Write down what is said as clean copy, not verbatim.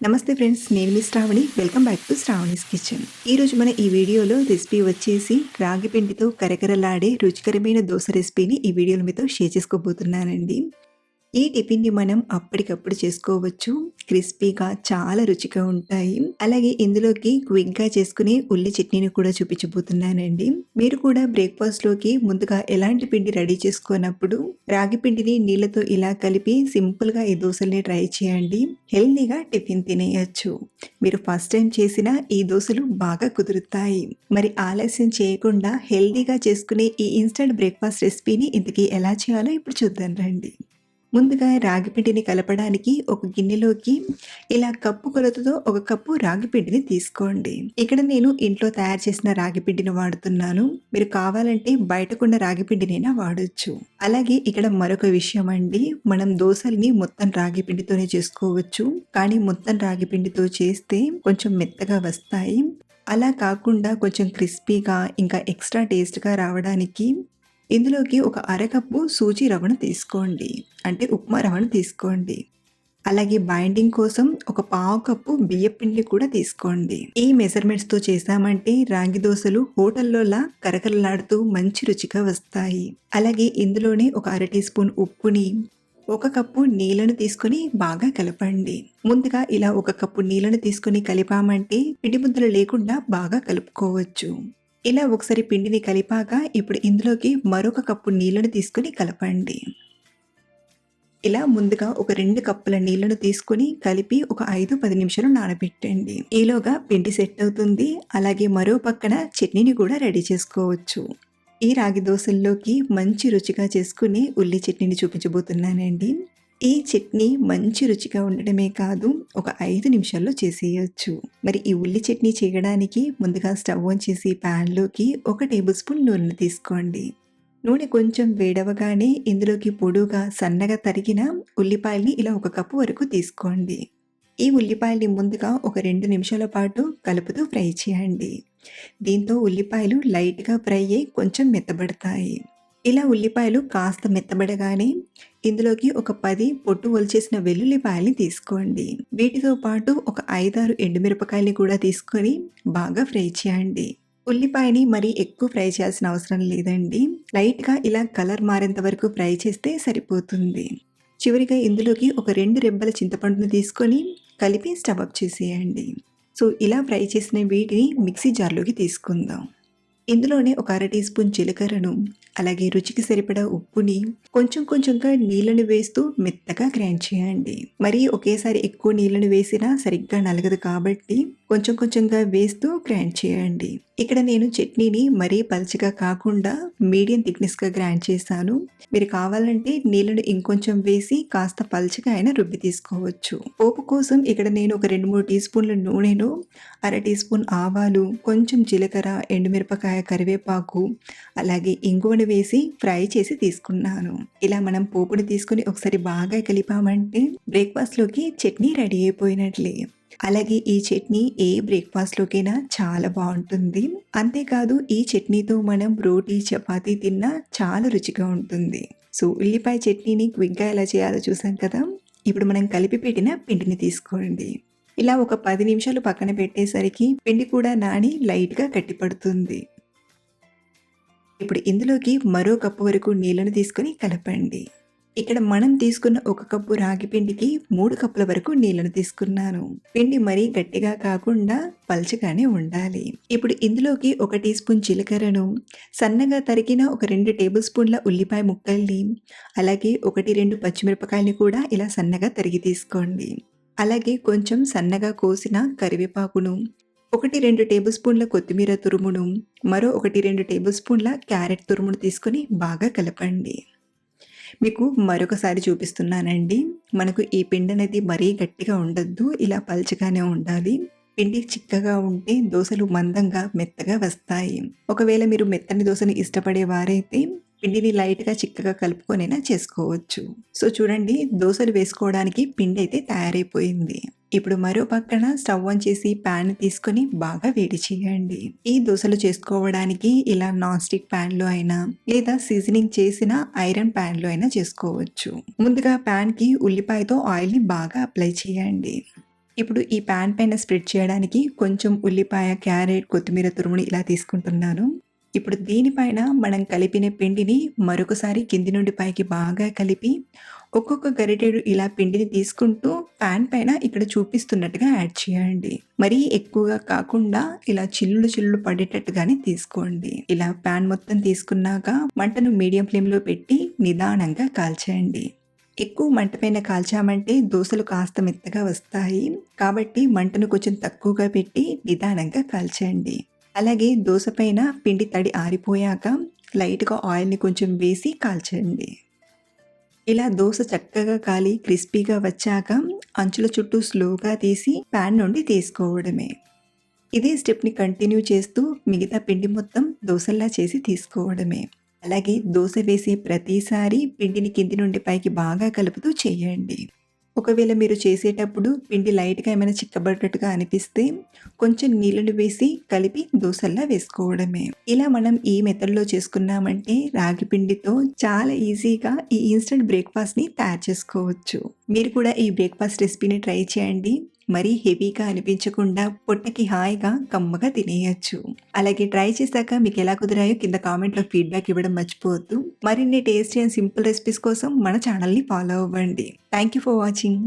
నమస్తే ఫ్రెండ్స్, నేను మీ Sravani. Welcome back to Sravani's kitchen. ఈరోజు మన ఈ వీడియోలో రెసిపీ వచ్చేసి రాగి పిండితో కరకరలాడే రుచికరమైన దోశ రెసిపీని ఈ వీడియోలో మీతో షేర్ చేసుకోబోతున్నానండి. ఈ టిఫిన్ని మనం అప్పటికప్పుడు చేసుకోవచ్చు. క్రిస్పీగా చాలా రుచిగా ఉంటాయి. అలాగే ఇందులోకి క్విక్గా చేసుకునే ఉల్లి చట్నీని కూడా చూపించబోతున్నానండి. మీరు కూడా బ్రేక్ఫాస్ట్లోకి ముందుగా ఎలాంటి పిండి రెడీ చేసుకున్నప్పుడు రాగి పిండిని నీళ్ళతో ఇలా కలిపి సింపుల్గా ఈ దోశల్ని ట్రై చేయండి. హెల్తీగా టిఫిన్ తినేయచ్చు. మీరు ఫస్ట్ టైం చేసిన ఈ దోశలు బాగా కుదురుతాయి. మరి ఆలస్యం చేయకుండా హెల్తీగా చేసుకునే ఈ ఇన్స్టెంట్ బ్రేక్ఫాస్ట్ రెసిపీని ఇంతకీ ఎలా చేయాలో ఇప్పుడు చూద్దాం రండి. ముందుగా రాగి పిండిని కలపడానికి ఒక గిన్నెలోకి ఇలా కప్పు కొలతతో ఒక కప్పు రాగి పిండిని తీసుకోండి. ఇక్కడ నేను ఇంట్లో తయారు చేసిన రాగి పిండిని వాడుతున్నాను. మీరు కావాలంటే బయటకున్న రాగి పిండినైనా వాడొచ్చు. అలాగే ఇక్కడ మరొక విషయం అండి, మనం దోశల్ని మొత్తం రాగి పిండితోనే చేసుకోవచ్చు. కానీ మొత్తం రాగి పిండితో చేస్తే కొంచెం మెత్తగా వస్తాయి. అలా కాకుండా కొంచెం క్రిస్పీగా ఇంకా ఎక్స్ట్రా టేస్ట్గా రావడానికి ఇందులోకి ఒక అరకప్పు సూజీ రవ్వను తీసుకోండి, అంటే ఉప్మా రవ్వను తీసుకోండి. అలాగే బైండింగ్ కోసం ఒక పావు కప్పు బియ్యం పిండి కూడా తీసుకోండి. ఈ మెజర్మెంట్స్తో చేసామంటే రాగి దోశలు హోటల్లోలా కరకరలాడుతూ మంచి రుచిగా వస్తాయి. అలాగే ఇందులోనే ఒక అర టీ స్పూన్ ఉప్పుని, ఒక కప్పు నీళ్ళను తీసుకొని బాగా కలపండి. ముందుగా ఇలా ఒక కప్పు నీళ్ళను తీసుకొని కలిపామంటే పిండి ముద్దలు లేకుండా బాగా కలుపుకోవచ్చు. ఇలా ఒకసారి పిండిని కలిపాక ఇప్పుడు ఇందులోకి మరొక కప్పు నీళ్ళను తీసుకుని కలపండి. ఇలా ముందుగా ఒక 2 కప్పుల నీళ్ళను తీసుకుని కలిపి ఒక 5-10 నిమిషాలు నానబెట్టండి. ఈలోగా పిండి సెట్ అవుతుంది. అలాగే మరో పక్కన చట్నీని కూడా రెడీ చేసుకోవచ్చు. ఈ రాగి దోశల్లోకి మంచి రుచిగా చేసుకుని ఉల్లి చట్నీని చూపించబోతున్నానండి. ఈ చట్నీ మంచి రుచిగా ఉండడమే కాదు, ఒక 5 నిమిషాల్లో చేసేయచ్చు. మరి ఈ ఉల్లి చట్నీ చేయడానికి ముందుగా స్టవ్ ఆన్ చేసి ప్యాన్లోకి 1 టేబుల్ స్పూన్ నూనె తీసుకోండి. నూనె కొంచెం వేడవగానే ఇందులోకి పొడుగా సన్నగా తరిగిన ఉల్లిపాయల్ని ఇలా 1 కప్పు వరకు తీసుకోండి. ఈ ఉల్లిపాయల్ని ముందుగా ఒక 2 నిమిషాల పాటు కలుపుతూ ఫ్రై చేయండి. దీంతో ఉల్లిపాయలు లైట్గా ఫ్రై అయ్యి కొంచెం మెత్తబడతాయి. ఇలా ఉల్లిపాయలు కాస్త మెత్తబడగానే ఇందులోకి ఒక 10 పొట్టు ఒలిచేసిన వెల్లుల్లిపాయల్ని తీసుకోండి. వీటితో పాటు ఒక 5-6 ఎండుమిరపకాయల్ని కూడా తీసుకొని బాగా ఫ్రై చేయండి. ఉల్లిపాయని మరీ ఎక్కువ ఫ్రై చేయాల్సిన అవసరం లేదండి. లైట్గా ఇలా కలర్ మారేంత వరకు ఫ్రై చేస్తే సరిపోతుంది. చివరిగా ఇందులోకి ఒక 2 రెబ్బల చింతపండును తీసుకొని కలిపి స్టవ్ ఆఫ్ చేసేయండి. సో ఇలా ఫ్రై చేసిన వీటిని మిక్సీ జార్లోకి తీసుకుందాం. ఇందులోనే ఒక అర టీ స్పూన్ జీలకర్రను, అలాగే రుచికి సరిపడా ఉప్పుని కొంచెం కొంచెంగా నీళ్ళను వేస్తూ మెత్తగా గ్రైండ్ చేయండి. మరీ ఒకేసారి ఎక్కువ నీళ్ళను వేసినా సరిగ్గా నలగదు కాబట్టి కొంచెం కొంచెంగా వేస్తూ గ్రైండ్ చేయండి. ఇక్కడ నేను చట్నీని మరీ పల్చగా కాకుండా మీడియం థిక్నెస్గా గ్రైండ్ చేశాను. మీరు కావాలంటే నీళ్ళను ఇంకొంచెం వేసి కాస్త పల్చగా అయినా రుబ్బి తీసుకోవచ్చు. పోపు కోసం ఇక్కడ నేను ఒక 2-3 టీ స్పూన్ల నూనెను, అర టీ స్పూన్ ఆవాలు, కొంచెం జీలకర్ర, ఎండుమిరపకాయ, కరివేపాకు, అలాగే ఇంగువను వేసి ఫ్రై చేసి తీసుకున్నాను. ఇలా మనం పోపుని తీసుకుని ఒకసారి బాగా కలిపామంటే బ్రేక్ఫాస్ట్లోకి చట్నీ రెడీ అయిపోయినట్లే. అలాగే ఈ చట్నీ ఏ బ్రేక్ఫాస్ట్లోకైనా చాలా బాగుంటుంది. అంతేకాదు ఈ చట్నీతో మనం రోటీ, చపాతీ తిన్నా చాలా రుచిగా ఉంటుంది. సో ఉల్లిపాయ చట్నీని క్విక్గా ఎలా చేయాలో చూసాం కదా. ఇప్పుడు మనం కలిపి పెట్టిన పిండిని తీసుకోండి. ఇలా ఒక 10 నిమిషాలు పక్కన పెట్టేసరికి పిండి కూడా నాని లైట్గా గట్టిపడుతుంది. ఇప్పుడు ఇందులోకి మరో కప్పు వరకు నీళ్ళను తీసుకొని కలపండి. ఇక్కడ మనం తీసుకున్న 1 కప్పు రాగి పిండికి 3 కప్పుల వరకు నీళ్ళను తీసుకున్నాను. పిండి మరీ గట్టిగా కాకుండా పల్చగానే ఉండాలి. ఇప్పుడు ఇందులోకి 1 టీ స్పూన్ జీలకర్రను, సన్నగా తరిగిన ఒక 2 టేబుల్ స్పూన్ల ఉల్లిపాయ ముక్కల్ని, అలాగే 1-2 పచ్చిమిరపకాయల్ని కూడా ఇలా సన్నగా తరిగి తీసుకోండి. అలాగే కొంచెం సన్నగా కోసిన కరివేపాకును, 1-2 టేబుల్ స్పూన్ల కొత్తిమీర తురుమును, మరో 1-2 టేబుల్ స్పూన్ల క్యారెట్ తురుమును తీసుకొని బాగా కలపండి. మీకు మరొకసారి చూపిస్తున్నానండి. మనకు ఈ పిండి అనేది మరీ గట్టిగా ఉండద్దు, ఇలా పల్చగానే ఉండాలి. పిండి చిక్కగా ఉంటే దోశలు మందంగా మెత్తగా వస్తాయి. ఒకవేళ మీరు మెత్తని దోశని ఇష్టపడే వారైతే పిండిని లైట్గా చిక్కగా కలుపుకొనైనా చేసుకోవచ్చు. సో చూడండి, దోశలు వేసుకోవడానికి పిండి అయితే తయారైపోయింది. ఇప్పుడు మరో పక్కన స్టవ్ ఆన్ చేసి ప్యాన్ తీసుకొని బాగా వేడి చేయండి. ఈ దోశలు చేసుకోవడానికి ఇలా నాన్ స్టిక్ ప్యాన్లో అయినా లేదా సీజనింగ్ చేసిన ఐరన్ ప్యాన్లో అయినా చేసుకోవచ్చు. ముందుగా ప్యాన్కి ఉల్లిపాయతో ఆయిల్ని బాగా అప్లై చేయండి. ఇప్పుడు ఈ పాన్ పైన స్ప్రెడ్ చేయడానికి కొంచెం ఉల్లిపాయ, క్యారెట్, కొత్తిమీర తురుముని ఇలా తీసుకుంటున్నాను. ఇప్పుడు దీనిపైన మనం కలిపిన పిండిని మరొకసారి కింది నుండి పైకి బాగా కలిపి, ఒక్కొక్క గరిటెడు ఇలా పిండిని తీసుకుంటూ పాన్ పైన ఇక్కడ చూపిస్తున్నట్టుగా యాడ్ చేయండి. మరీ ఎక్కువగా కాకుండా ఇలా చిల్లులు చిల్లులు పడేటట్టుగానే తీసుకోండి. ఇలా పాన్ మొత్తం తీసుకున్నాక మంటను మీడియం ఫ్లేమ్‌లో పెట్టి నిదానంగా కాల్చేయండి. ఎక్కువ మంట పైన కాల్చామంటే దోసలు కాస్త మెత్తగా వస్తాయి. కాబట్టి మంటను కొంచెం తక్కువగా పెట్టి నిదానంగా కాల్చేయండి. అలాగే దోస పైన పిండి తడి ఆరిపోయాక లైట్‌గా ఆయిల్‌ని కొంచెం వేసి కాల్చేయండి. ఇలా దోస చక్కగా కాలి క్రిస్పీగా వచ్చాక అంచుల చుట్టూ స్లోగా తీసి పాన్ నుండి తీసుకోవడమే. ఇదే స్టెప్‌ని కంటిన్యూ చేస్తూ మిగతా పిండి మొత్తం దోసల్లా చేసి తీసుకోవడమే. అలాగే దోస వేసే ప్రతిసారి పిండిని కింది నుండి పైకి బాగా కలుపుతూ చేయండి. ఒకవేళ మీరు చేసేటప్పుడు పిండి లైట్‌గా ఏమైనా చిక్కబడ్డట్టుగా అనిపిస్తే కొంచెం నీళ్ళను వేసి కలిపి దోసల్లా వేసుకోవడమే. ఇలా మనం ఈ మెథడ్‌లో చేసుకున్నామంటే రాగి పిండితో చాలా ఈజీగా ఈ ఇన్‌స్టంట్ బ్రేక్‌ఫాస్ట్‌ని తయారు చేసుకోవచ్చు. మీరు కూడా ఈ బ్రేక్‌ఫాస్ట్ రెసిపీని ట్రై చేయండి. మరీ హెవీగా అనిపించకుండా పొట్టకి హాయిగా కమ్మగా తినేయొచ్చు. అలాగే ట్రై చేశాక మీకు ఎలా కుదిరాయో కింద కామెంట్‌లో ఫీడ్‌బ్యాక్ ఇవ్వడం మర్చిపోవద్దు. మరిన్ని టేస్టీ అండ్ సింపుల్ రెసిపీస్ కోసం మన ఛానల్‌ని ఫాలో అవ్వండి. Thank you for watching.